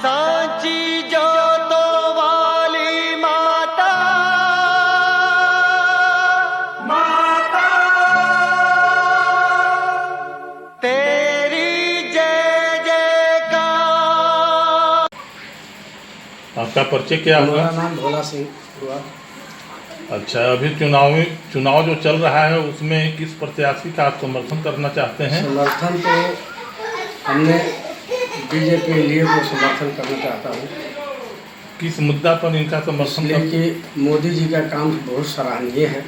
सांची जोतो वाली माता माता तेरी जय जयकार। आपका परिचय क्या हुआ? मेरा नाम भोला सिंह हुआ। अच्छा, अभी चुनाव जो चल रहा है उसमें किस प्रत्याशी का आप समर्थन करना चाहते हैं? समर्थन तो हमने बीजेपी एनडीए को समर्थन करना चाहता हूँ। किस मुद्दा पर इनका समर्थन? इसलिए कि मोदी जी का काम बहुत सराहनीय है।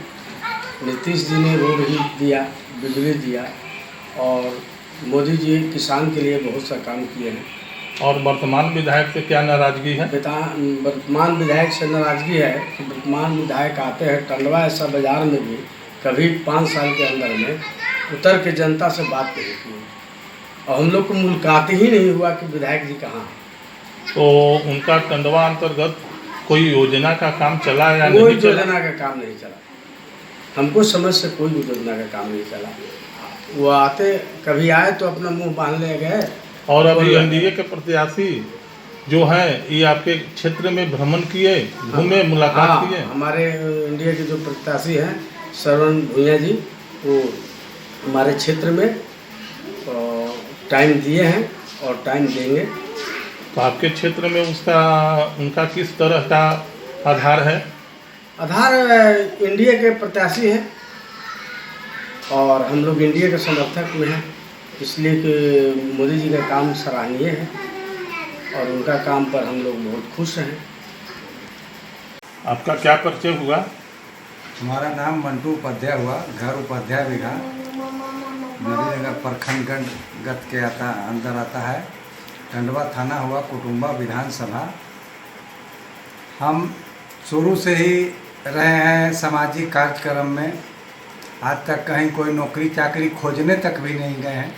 नीतीश जी ने रोड ही दिया, बिजली दिया, और मोदी जी किसान के लिए बहुत सा काम किए हैं। और वर्तमान विधायक से क्या नाराजगी है? वर्तमान विधायक से नाराजगी है कि वर्तमान विधायक आते हैं टंडवा ऐसा बाजार में भी कभी 5 साल के अंदर में उतर के जनता से बात नहीं की, और हम लोग को मुलाकात ही नहीं हुआ कि विधायक जी कहाँ हैं। तो उनका टंडवा अंतर्गत कोई योजना का काम चला या कोई नहीं चला? योजना का काम नहीं चला। हमको समझ से कोई योजना का काम नहीं चला। वो आते कभी आए तो अपना मुंह बांध ले गए। और अभी एनडीए के प्रत्याशी जो हैं ये आपके क्षेत्र में भ्रमण किए, घूमे, मुलाकात किए? हमारे इंडिया के जो प्रत्याशी हैं श्रवण भुइयाँ जी, वो हमारे क्षेत्र में टाइम दिए हैं और टाइम देंगे। तो आपके क्षेत्र में उनका किस तरह का आधार है? आधार इंडिया के प्रत्याशी हैं और हम लोग इंडिया के समर्थक में हैं, इसलिए कि मोदी जी का काम सराहनीय है और उनका काम पर हम लोग बहुत खुश हैं। आपका क्या परिचय हुआ? हमारा नाम मंटू उपाध्याय हुआ। घर उपाध्याय बिघा नदीनगर प्रखंडगत के अंदर आता है। टंडवा थाना हुआ, कुटुम्बा विधानसभा। हम शुरू से ही रहे हैं सामाजिक कार्यक्रम में। आज तक कहीं कोई नौकरी चाकरी खोजने तक भी नहीं गए हैं।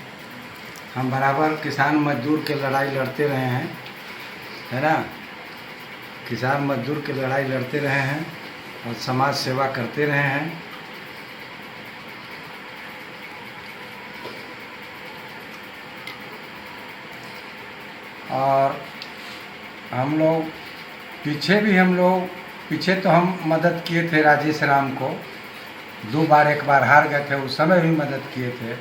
हम बराबर किसान मजदूर के लड़ाई लड़ते रहे हैं, है ना। किसान मजदूर की लड़ाई लड़ते रहे हैं और समाज सेवा करते रहे हैं। और हम लोग पीछे तो हम मदद किए थे राजेश राम को। 2 बार, 1 बार हार गए थे, उस समय भी मदद किए थे,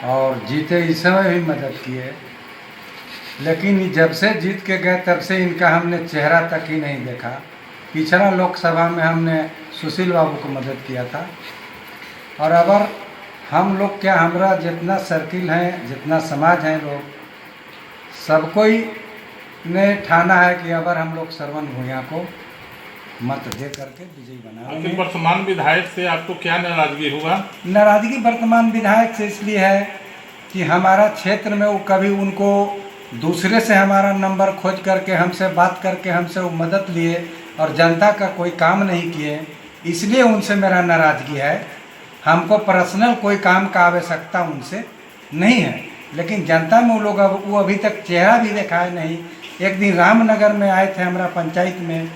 और जीते इस समय भी मदद किए। लेकिन जब से जीत के गए तब से इनका हमने चेहरा तक ही नहीं देखा। पिछला लोकसभा में हमने सुशील बाबू को मदद किया था। और अगर हम लोग क्या, हमारा जितना सर्किल है, जितना समाज है, लोग सबको ही ने ठाना है कि अगर हम लोग श्रवण भुइयाँ को मत दे करके विजयी बनाएंगे। वर्तमान विधायक से आपको क्या नाराजगी हुआ? नाराजगी वर्तमान विधायक से इसलिए है कि हमारा क्षेत्र में वो कभी उनको दूसरे से हमारा नंबर खोज करके हमसे बात करके हमसे वो मदद लिए और जनता का कोई काम नहीं किए, इसलिए उनसे मेरा नाराजगी है। हमको पर्सनल कोई काम का आवश्यकता उनसे नहीं है, लेकिन जनता में वो अभी तक चेहरा भी दिखाए नहीं। एक दिन रामनगर में आए थे हमारा पंचायत में,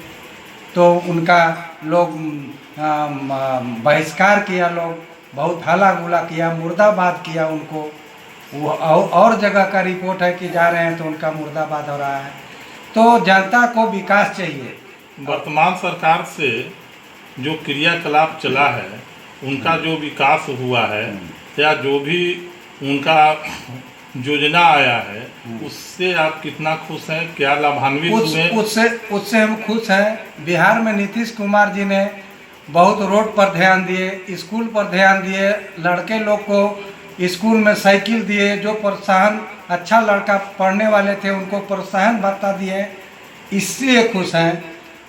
तो उनका लोग बहिष्कार किया, लोग बहुत हल्ला गुला किया, मुर्दाबाद किया उनको। वो और जगह का रिपोर्ट है कि जा रहे हैं तो उनका मुर्दाबाद हो रहा है। तो जनता को विकास चाहिए। वर्तमान सरकार से जो क्रियाकलाप चला है, उनका जो विकास हुआ है या जो भी उनका योजना आया है, उससे आप कितना खुश हैं? क्या लाभान्वित हुए? उससे हम खुश हैं। बिहार में नीतीश कुमार जी ने बहुत रोड पर ध्यान दिए, स्कूल पर ध्यान दिए, लड़के लोग को स्कूल में साइकिल दिए, जो प्रोत्साहन, अच्छा लड़का पढ़ने वाले थे उनको प्रोत्साहन भत्ता दिए, इसलिए खुश हैं।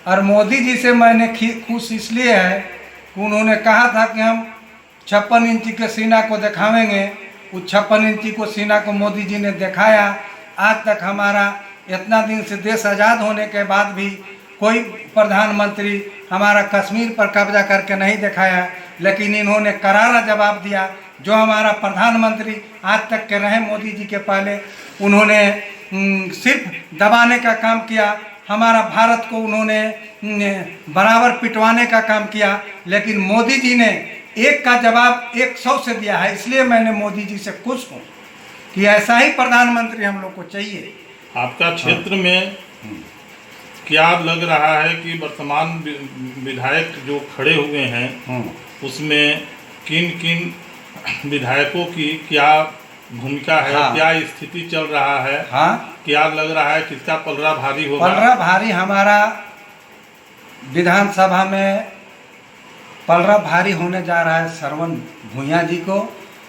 और मोदी जी से मैंने खुश इसलिए है कि उन्होंने कहा था कि हम 56 इंची के सीना को दिखावेंगे। उस 56 इंची को सीना को मोदी जी ने दिखाया। आज तक हमारा इतना दिन से देश आज़ाद होने के बाद भी कोई प्रधानमंत्री हमारा कश्मीर पर कब्जा करके नहीं दिखाया, लेकिन इन्होंने करारा जवाब दिया। जो हमारा प्रधानमंत्री आज तक के रहे मोदी जी के पहले, उन्होंने सिर्फ दबाने का काम किया। हमारा भारत को उन्होंने बराबर पिटवाने का काम किया, लेकिन मोदी जी ने 1 का जवाब 100 से दिया है। इसलिए मैंने मोदी जी से खुश हूँ कि ऐसा ही प्रधानमंत्री हम लोग को चाहिए। आपका क्षेत्र में क्या लग रहा है कि वर्तमान विधायक जो खड़े हुए हैं उसमें किन किन विधायकों की क्या भूमिका है? हाँ। क्या स्थिति चल रहा है? हाँ, क्या लग रहा है किसका पलड़ा भारी होगा? पलड़ा भारी हमारा विधानसभा में पलड़ा भारी होने जा रहा है श्रवण भूया जी को।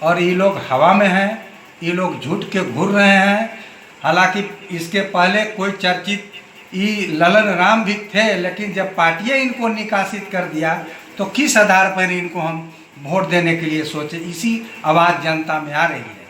और ये लोग हवा में हैं, ये लोग झूठ के घूर रहे हैं। हालांकि इसके पहले कोई चर्चित ये ललन राम भी थे, लेकिन जब पार्टियां इनको निकासित कर दिया तो किस आधार पर इनको हम वोट देने के लिए सोचे, इसी आवाज़ जनता में आ रही है।